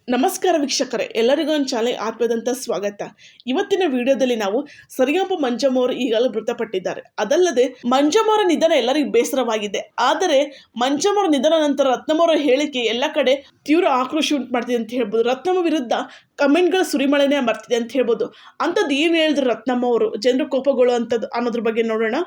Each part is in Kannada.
ನಮಸ್ಕಾರ ವೀಕ್ಷಕರೇ, ಎಲ್ಲರಿಗೂ ಒಂದು ಚಾನೆಲ್ ಆತ್ಮದಂತ ಸ್ವಾಗತ. ಇವತ್ತಿನ ವಿಡಿಯೋದಲ್ಲಿ ನಾವು ಸರಿಗಮಪ ಮಂಜಮ್ಮ ಅವರು ಈಗಲೂ ಮೃತಪಟ್ಟಿದ್ದಾರೆ. ಅದಲ್ಲದೆ ಮಂಜಮ್ಮ ಅವರ ನಿಧನ ಎಲ್ಲರಿಗೂ ಬೇಸರವಾಗಿದೆ. ಆದರೆ ಮಂಜಮ್ಮ ಅವರ ನಿಧನ ನಂತರ ರತ್ನಮ್ಮ ಅವರ ಹೇಳಿಕೆ ಎಲ್ಲ ಕಡೆ ತೀವ್ರ ಆಕ್ರೋಶ ಉಂಟು ಮಾಡ್ತಿದೆ ಅಂತ ಹೇಳ್ಬೋದು. ರತ್ನಮ್ಮ ವಿರುದ್ಧ ಕಮೆಂಟ್ಗಳ ಸುರಿಮಳೆನೇ ಬರ್ತಿದೆ ಅಂತ ಹೇಳ್ಬೋದು. ಅಂಥದ್ದು ಏನು ಹೇಳಿದ್ರು ರತ್ನಮ್ಮ ಅವರು, ಜನರು ಕೋಪಗೊಳ್ಳುವಂಥದ್ದು ಅನ್ನೋದ್ರ ಬಗ್ಗೆ ನೋಡೋಣ.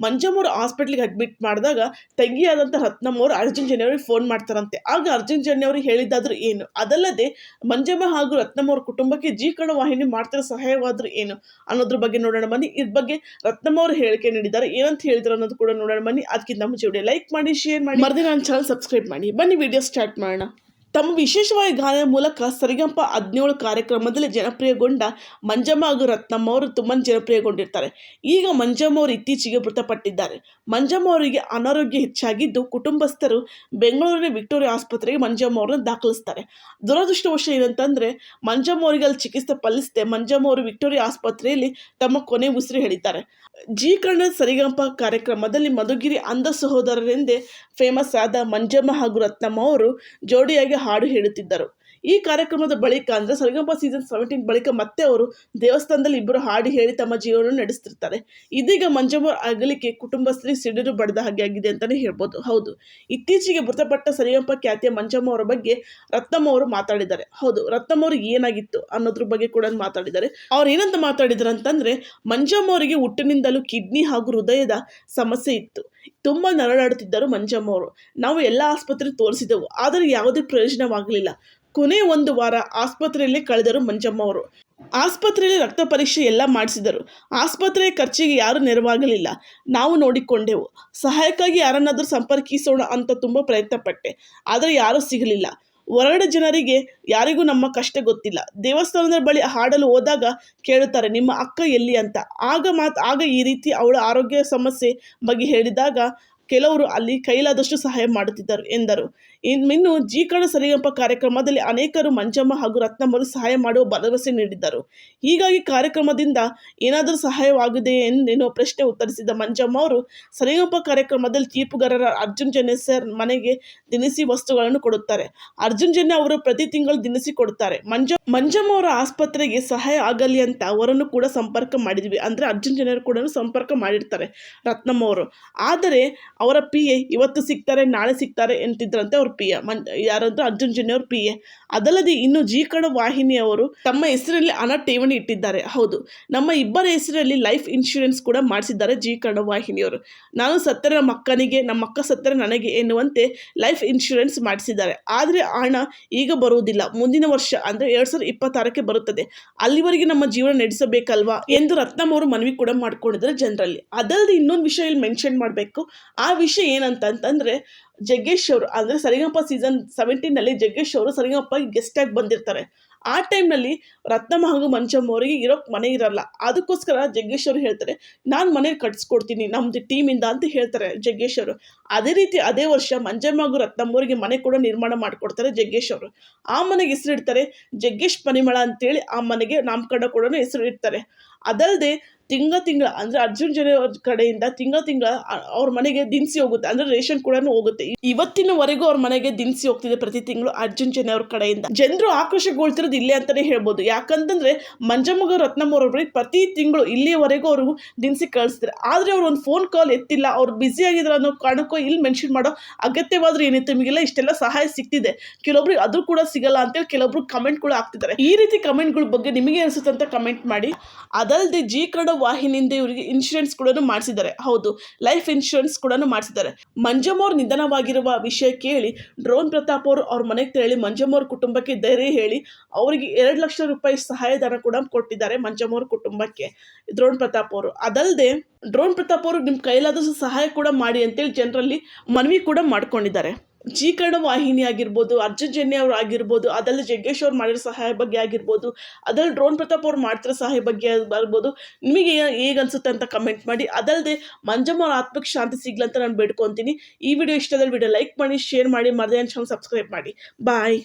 ಮಂಜಮ್ಮ ಅವರು ಹಾಸ್ಪಿಟ್ಲಿಗೆ ಅಡ್ಮಿಟ್ ಮಾಡಿದಾಗ ತಂಗಿಯಾದಂಥ ರತ್ನಮ್ಮ ಅವರು ಅರ್ಜುನ್ ಜನ್ಯ ಅವರಿಗೆ ಫೋನ್ ಮಾಡ್ತಾರಂತೆ. ಆಗ ಅರ್ಜುನ್ ಜನ್ಯ ಅವರು ಹೇಳಿದ್ದಾದ್ರೂ ಏನು, ಅದಲ್ಲದೆ ಮಂಜಮ್ಮ ಹಾಗೂ ರತ್ನಮ್ಮ ಅವ್ರ ಕುಟುಂಬಕ್ಕೆ ಜೀ ಕನ್ನಡ ವಾಹಿನಿ ಮಾಡ್ತಿರೋ ಸಹಾಯವಾದ್ರೂ ಏನು ಅನ್ನೋದ್ರ ಬಗ್ಗೆ ನೋಡೋಣ ಬನ್ನಿ. ಇದ್ರ ಬಗ್ಗೆ ರತ್ನಮ್ಮ ಅವರು ಹೇಳಿಕೆ ನೀಡಿದ್ದಾರೆ, ಏನಂತ ಹೇಳಿದ್ರು ಅನ್ನೋದು ಕೂಡ ನೋಡೋಣ ಬನ್ನಿ. ಅದಕ್ಕಿಂತ ಮುಂಚೆ ವಿಡಿಯೋ ಲೈಕ್ ಮಾಡಿ, ಶೇರ್ ಮಾಡಿ, ಮರದಿ ನನ್ನ ಚಾನಲ್ ಸಬ್ಸ್ಕ್ರೈಬ್ ಮಾಡಿ. ಬನ್ನಿ ವಿಡಿಯೋ ಸ್ಟಾರ್ಟ್ ಮಾಡೋಣ. ತಮ್ಮ ವಿಶೇಷವಾಗಿ ಗಾಯನ ಮೂಲಕ ಸರಿಗಮಪ 17 ಕಾರ್ಯಕ್ರಮದಲ್ಲಿ ಜನಪ್ರಿಯಗೊಂಡ ಮಂಜಮ್ಮ ಹಾಗೂ ರತ್ನಮ್ಮ ಅವರು ತುಂಬಾ ಜನಪ್ರಿಯಗೊಂಡಿರ್ತಾರೆ. ಈಗ ಮಂಜಮ್ಮ ಅವರು ಇತ್ತೀಚೆಗೆ ಮೃತಪಟ್ಟಿದ್ದಾರೆ. ಮಂಜಮ್ಮ ಅವರಿಗೆ ಅನಾರೋಗ್ಯ ಹೆಚ್ಚಾಗಿದ್ದು ಕುಟುಂಬಸ್ಥರು ಬೆಂಗಳೂರಿನ ವಿಕ್ಟೋರಿಯಾ ಆಸ್ಪತ್ರೆಗೆ ಮಂಜಮ್ಮ ಅವರನ್ನು ದಾಖಲಿಸ್ತಾರೆ. ದುರದೃಷ್ಟವಶ ಏನಂತಂದ್ರೆ ಮಂಜಮ್ಮ ಅವರಿಗೆ ಅಲ್ಲಿ ಚಿಕಿತ್ಸೆ ಫಲಿಸದೆ ಮಂಜಮ್ಮ ಅವರು ವಿಕ್ಟೋರಿಯಾ ಆಸ್ಪತ್ರೆಯಲ್ಲಿ ತಮ್ಮ ಕೊನೆ ಉಸಿರು ಹೇಳಿದ್ದಾರೆ. ಜೀ ಕನ್ನಡ ಸರಿಗಮಪ ಕಾರ್ಯಕ್ರಮದಲ್ಲಿ ಮಧುಗಿರಿ ಅಂಧ ಸಹೋದರರೆಂದೇ ಫೇಮಸ್ ಆದ ಮಂಜಮ್ಮ ಹಾಗೂ ರತ್ನಮ್ಮ ಅವರು ಜೋಡಿಯಾಗಿ ಹಾಡು ಹೇಳುತ್ತಿದ್ದರು. ಈ ಕಾರ್ಯಕ್ರಮದ ಬಳಿಕ ಅಂದರೆ ಸರಿಗಮಪ ಸೀಸನ್ 17 ಬಳಿಕ ಮತ್ತೆ ಅವರು ದೇವಸ್ಥಾನದಲ್ಲಿ ಇಬ್ಬರು ಹಾಡು ಹೇಳಿ ತಮ್ಮ ಜೀವನವನ್ನು ನಡೆಸುತ್ತಿರ್ತಾರೆ. ಇದೀಗ ಮಂಜಮ್ಮ ಅಗಲಿಕೆ ಕುಟುಂಬಸ್ಥರಿಗೆ ಸಿಡಿಲು ಬಡಿದ ಹಾಗೆ ಆಗಿದೆ ಅಂತಲೇ ಹೇಳ್ಬೋದು. ಹೌದು, ಇತ್ತೀಚೆಗೆ ಮೃತಪಟ್ಟ ಸರಿಗಮಪ ಖ್ಯಾತಿಯ ಮಂಜಮ್ಮ ಅವರ ಬಗ್ಗೆ ರತ್ನಮ್ಮ ಅವರು ಮಾತಾಡಿದ್ದಾರೆ. ಹೌದು, ರತ್ನಮ್ಮ ಅವ್ರಿಗೆ ಏನಾಗಿತ್ತು ಅನ್ನೋದ್ರ ಬಗ್ಗೆ ಕೂಡ ಮಾತಾಡಿದ್ದಾರೆ. ಅವ್ರು ಏನಂತ ಮಾತಾಡಿದ್ದಾರೆ ಅಂತಂದ್ರೆ, ಮಂಜಮ್ಮ ಅವರಿಗೆ ಹುಟ್ಟಿನಿಂದಲೂ ಕಿಡ್ನಿ ಹಾಗೂ ಹೃದಯದ ಸಮಸ್ಯೆ ಇತ್ತು. ತುಂಬ ನರಳಾಡುತ್ತಿದ್ದರು ಮಂಜಮ್ಮ ಅವರು. ನಾವು ಎಲ್ಲ ಆಸ್ಪತ್ರೆ ತೋರಿಸಿದೆವು, ಆದರೆ ಯಾವುದೇ ಪ್ರಯೋಜನವಾಗಲಿಲ್ಲ. ಕೊನೆ 1 ವಾರ ಆಸ್ಪತ್ರೆಯಲ್ಲಿ ಕಳೆದರು ಮಂಜಮ್ಮ ಅವರು. ಆಸ್ಪತ್ರೆಯಲ್ಲಿ ರಕ್ತ ಪರೀಕ್ಷೆ ಎಲ್ಲ ಮಾಡಿಸಿದರು. ಆಸ್ಪತ್ರೆಯ ಖರ್ಚಿಗೆ ಯಾರೂ ನೆರವಾಗಲಿಲ್ಲ. ನಾವು ನೋಡಿಕೊಂಡೆವು. ಸಹಾಯಕ್ಕಾಗಿ ಯಾರನ್ನಾದರೂ ಸಂಪರ್ಕಿಸೋಣ ಅಂತ ತುಂಬ ಪ್ರಯತ್ನ ಪಟ್ಟೆ, ಆದರೆ ಯಾರೂ ಸಿಗಲಿಲ್ಲ. ಹೊರಗಡೆ ಜನರಿಗೆ ಯಾರಿಗೂ ನಮ್ಮ ಕಷ್ಟ ಗೊತ್ತಿಲ್ಲ. ದೇವಸ್ಥಾನದ ಬಳಿ ಹಾಡಲು ಹೋದಾಗ ಕೇಳುತ್ತಾರೆ, ನಿಮ್ಮ ಅಕ್ಕ ಎಲ್ಲಿ ಅಂತ. ಆಗ ಈ ರೀತಿ ಅವಳ ಆರೋಗ್ಯ ಸಮಸ್ಯೆ ಬಗ್ಗೆ ಹೇಳಿದಾಗ ಕೆಲವರು ಅಲ್ಲಿ ಕೈಲಾದಷ್ಟು ಸಹಾಯ ಮಾಡುತ್ತಿದ್ದರು ಎಂದರು. ಇನ್ನು ಜೀ ಕನ್ನಡ ಸರಿಗಮಪ ಕಾರ್ಯಕ್ರಮದಲ್ಲಿ ಅನೇಕರು ಮಂಜಮ್ಮ ಹಾಗೂ ರತ್ನಮ್ಮರು ಸಹಾಯ ಮಾಡುವ ಭರವಸೆ ನೀಡಿದ್ದರು. ಹೀಗಾಗಿ ಕಾರ್ಯಕ್ರಮದಿಂದ ಏನಾದರೂ ಸಹಾಯವಾಗಿದೆ ಎನ್ನುವ ಪ್ರಶ್ನೆ ಉತ್ತರಿಸಿದ ಮಂಜಮ್ಮ ಅವರು ಸರಿಗಮಪ ಕಾರ್ಯಕ್ರಮದಲ್ಲಿ ತೀರ್ಪುಗಾರರ ಅರ್ಜುನ್ ಜನ್ಯ ಸರ್ ಮನೆಗೆ ದಿನಸಿ ವಸ್ತುಗಳನ್ನು ಕೊಡುತ್ತಾರೆ. ಅರ್ಜುನ್ ಜನ್ಯ ಅವರು ಪ್ರತಿ ತಿಂಗಳು ದಿನಸಿ ಕೊಡುತ್ತಾರೆ. ಮಂಜಮ್ಮ ಅವರ ಆಸ್ಪತ್ರೆಗೆ ಸಹಾಯ ಆಗಲಿ ಅಂತ ಅವರನ್ನು ಕೂಡ ಸಂಪರ್ಕ ಮಾಡಿದ್ವಿ. ಅಂದರೆ ಅರ್ಜುನ್ ಜನ್ಯರು ಕೂಡ ಸಂಪರ್ಕ ಮಾಡಿರ್ತಾರೆ ರತ್ನಮ್ಮ ಅವರು. ಆದರೆ ಅವರ PA ಇವತ್ತು ಸಿಗ್ತಾರೆ ನಾಳೆ ಸಿಗ್ತಾರೆ ಎಂತಿದ್ರಂತೆ. ಅವ್ರ PA ಯಾರಂದ್ರೆ ಅರ್ಜುನ್ ಜನ್ಯ ಅವ್ರ PA. ಅದಲ್ಲದೆ ಇನ್ನು ಜೀ ಕನ್ನಡ ವಾಹಿನಿಯವರು ತಮ್ಮ ಹೆಸರಲ್ಲಿ ಹಣ ಠೇವಣಿ ಇಟ್ಟಿದ್ದಾರೆ. ಹೌದು, ನಮ್ಮ ಇಬ್ಬರ ಹೆಸರಲ್ಲಿ ಲೈಫ್ ಇನ್ಶೂರೆನ್ಸ್ ಕೂಡ ಮಾಡಿಸಿದ್ದಾರೆ ಜೀ ಕನ್ನಡ ವಾಹಿನಿಯವರು. ನಾನು ಸತ್ತರೆ ನಮ್ಮ ಅಕ್ಕನಿಗೆ, ನಮ್ಮ ಅಕ್ಕ ಸತ್ತರೆ ನನಗೆ ಎನ್ನುವಂತೆ ಲೈಫ್ ಇನ್ಶೂರೆನ್ಸ್ ಮಾಡಿಸಿದ್ದಾರೆ. ಆದರೆ ಹಣ ಈಗ ಬರುವುದಿಲ್ಲ, ಮುಂದಿನ ವರ್ಷ ಅಂದರೆ 2026ಕ್ಕೆ ಬರುತ್ತದೆ. ಅಲ್ಲಿವರೆಗೆ ನಮ್ಮ ಜೀವನ ನಡೆಸಬೇಕಲ್ವಾ ಎಂದು ರತ್ನಮ್ಮ ಅವರು ಮನವಿ ಕೂಡ ಮಾಡ್ಕೊಂಡಿದ್ದಾರೆ ಜನರಲ್ಲಿ. ಅದಲ್ಲದೆ ಇನ್ನೊಂದು ವಿಷಯ ಇಲ್ಲಿ ಮೆನ್ಷನ್ ಮಾಡಬೇಕು. ಆ ವಿಷಯ ಏನಂತಂದ್ರೆ, ಜಗ್ಗೇಶ್ ಅವರು ಅಂದರೆ ಸರಿಗಮಪ ಸೀಸನ್ 17ನಲ್ಲಿ ಜಗ್ಗೇಶ್ ಅವರು ಸರಿಗಮಪ ಗೆಸ್ಟ್ ಆಗಿ ಬಂದಿರ್ತಾರೆ. ಆ ಟೈಮ್ನಲ್ಲಿ ರತ್ನಮ್ಮ ಹಾಗೂ ಮಂಜಮ್ಮ ಅವರಿಗೆ ಇರೋಕ್ಕೆ ಮನೆ ಇರಲ್ಲ. ಅದಕ್ಕೋಸ್ಕರ ಜಗ್ಗೇಶ್ ಅವರು ಹೇಳ್ತಾರೆ, ನಾನು ಮನೆ ಕಟ್ಸ್ಕೊಡ್ತೀನಿ ನಮ್ಮದು ಟೀಮಿಂದ ಅಂತ ಹೇಳ್ತಾರೆ ಜಗ್ಗೇಶ್ ಅವರು. ಅದೇ ರೀತಿ ಅದೇ ವರ್ಷ ಮಂಜಮ್ಮ ಹಾಗೂ ರತ್ನಮ್ಮ ಅವರಿಗೆ ಮನೆ ಕೂಡ ನಿರ್ಮಾಣ ಮಾಡಿಕೊಡ್ತಾರೆ ಜಗ್ಗೇಶ್ ಅವರು. ಆ ಮನೆಗೆ ಹೆಸರಿಡ್ತಾರೆ ಜಗ್ಗೇಶ್ ಪರಿಮಳ ಅಂತೇಳಿ. ಆ ಮನೆಗೆ ನಾಮಕರಣ ಕೂಡ ಹೆಸರು ಇಡ್ತಾರೆ. ಅದಲ್ಲದೆ ತಿಂಗಳ ಅಂದರೆ ಅರ್ಜುನ್ ಜನ್ಯ ಅವ್ರ ಕಡೆಯಿಂದ ತಿಂಗಳ ಅವ್ರ ಮನೆಗೆ ದಿನಸಿ ಹೋಗುತ್ತೆ, ಅಂದರೆ ರೇಷನ್ ಕೂಡ ಹೋಗುತ್ತೆ. ಇವತ್ತಿನವರೆಗೂ ಅವ್ರ ಮನೆಗೆ ದಿನಸಿ ಹೋಗ್ತಿದೆ ಪ್ರತಿ ತಿಂಗಳು ಅರ್ಜುನ್ ಜನ್ಯ ಅವ್ರ ಕಡೆಯಿಂದ. ಜನರು ಆಕ್ರೋಶಗೊಳ್ತಿರೋದು ಇಲ್ಲೇ ಅಂತಾನೆ ಹೇಳ್ಬೋದು. ಯಾಕಂತಂದ್ರೆ ಮಂಜಮ್ಮ ರತ್ನಮ್ಮ ಅವ್ರ ಪ್ರತಿ ತಿಂಗಳು ಇಲ್ಲಿಯವರೆಗೂ ಅವರು ದಿನಸಿ ಕಳಿಸ್ತಾರೆ. ಆದರೆ ಅವ್ರು ಒಂದು ಫೋನ್ ಕಾಲ್ ಎತ್ತಿಲ್ಲ, ಅವ್ರು ಬ್ಯುಸಿ ಆಗಿದ್ರು ಅನ್ನೋ ಕಾರಣಕ್ಕೂ ಇಲ್ಲಿ ಮೆನ್ಷನ್ ಮಾಡೋ ಅಗತ್ಯವಾದ್ರೂ ಏನಿತ್ತು. ನಿಮಗೆಲ್ಲ ಇಷ್ಟೆಲ್ಲ ಸಹಾಯ ಸಿಗ್ತಿದೆ, ಕೆಲವೊಬ್ರಿಗೆ ಅದು ಕೂಡ ಸಿಗಲ್ಲ ಅಂತೇಳಿ ಕೆಲವೊಬ್ರು ಕಮೆಂಟ್ ಕೂಡ ಆಗ್ತಿದ್ದಾರೆ. ಈ ರೀತಿ ಕಮೆಂಟ್ಗಳ ಬಗ್ಗೆ ನಿಮಗೆ ಅನಿಸುತ್ತೆ ಅಂತ ಕಮೆಂಟ್ ಮಾಡಿ. ಅದಲ್ಲದೆ ಜೀ ಕನ್ನಡ ವಾಹಿನಿಯಿಂದ ಇವರಿಗೆ ಇನ್ಶೂರೆನ್ಸ್ ಕೂಡ ಮಾಡಿಸಿದ್ದಾರೆ. ಹೌದು, ಲೈಫ್ ಇನ್ಶೂರೆನ್ಸ್ ಕೂಡ ಮಾಡಿಸಿದ್ದಾರೆ. ಮಂಜಮ್ಮ ಅವ್ರ ನಿಧನವಾಗಿರುವ ವಿಷಯ ಕೇಳಿ ಡ್ರೋನ್ ಪ್ರತಾಪ್ ಅವರು ಅವ್ರ ಮನೆಗೆ ತೆರಳಿ ಮಂಜಮ್ಮ ಅವ್ರ ಕುಟುಂಬಕ್ಕೆ ಧೈರ್ಯ ಹೇಳಿ ಅವರಿಗೆ 2 ಲಕ್ಷ ರೂಪಾಯಿ ಸಹಾಯಧನ ಕೂಡ ಕೊಟ್ಟಿದ್ದಾರೆ ಮಂಜಮ್ಮ ಅವ್ರ ಕುಟುಂಬಕ್ಕೆ ಡ್ರೋನ್ ಪ್ರತಾಪ್ ಅವರು. ಅದಲ್ಲದೆ ಡ್ರೋನ್ ಪ್ರತಾಪ್ ಅವರು ನಿಮ್ಮ ಕೈಲಾದಷ್ಟು ಸಹಾಯ ಕೂಡ ಮಾಡಿ ಅಂತೇಳಿ ಜನರಲ್ಲಿ ಮನವಿ ಕೂಡ ಮಾಡ್ಕೊಂಡಿದ್ದಾರೆ. ಜೀ ಕನ್ನಡ ವಾಹಿನಿ ಆಗಿರ್ಬೋದು, ಅರ್ಜುನ್ ಜನ್ಯ ಅವರು ಆಗಿರ್ಬೋದು, ಅದಲ್ಲದೆ ಜಗ್ಗೇಶ್ ಅವ್ರು ಮಾಡಿರೋ ಸಹಾಯ ಬಗ್ಗೆ ಆಗಿರ್ಬೋದು, ಅದರಲ್ಲಿ ಡ್ರೋನ್ ಪ್ರತಾಪ್ ಅವ್ರು ಮಾಡ್ತಿರೋ ಸಹಾಯ ಬಗ್ಗೆ ಬರ್ಬೋದು. ನಿಮಗೆ ಹೇಗೆ ಅನ್ಸುತ್ತೆ ಅಂತ ಕಮೆಂಟ್ ಮಾಡಿ. ಅದಲ್ಲದೆ ಮಂಜಮ್ಮ ಅವ್ರ ಆತ್ಮಕ್ಕೆ ಶಾಂತಿ ಸಿಗ್ಲಂತ ನಾನು ಬೇಡ್ಕೊತೀನಿ. ಈ ವಿಡಿಯೋ ಇಷ್ಟದಲ್ಲಿ ವಿಡಿಯೋ ಲೈಕ್ ಮಾಡಿ, ಶೇರ್ ಮಾಡಿ, ಮರದೇ ಚಾನಲ್ ಸಬ್ಸ್ಕ್ರೈಬ್ ಮಾಡಿ. ಬಾಯ್.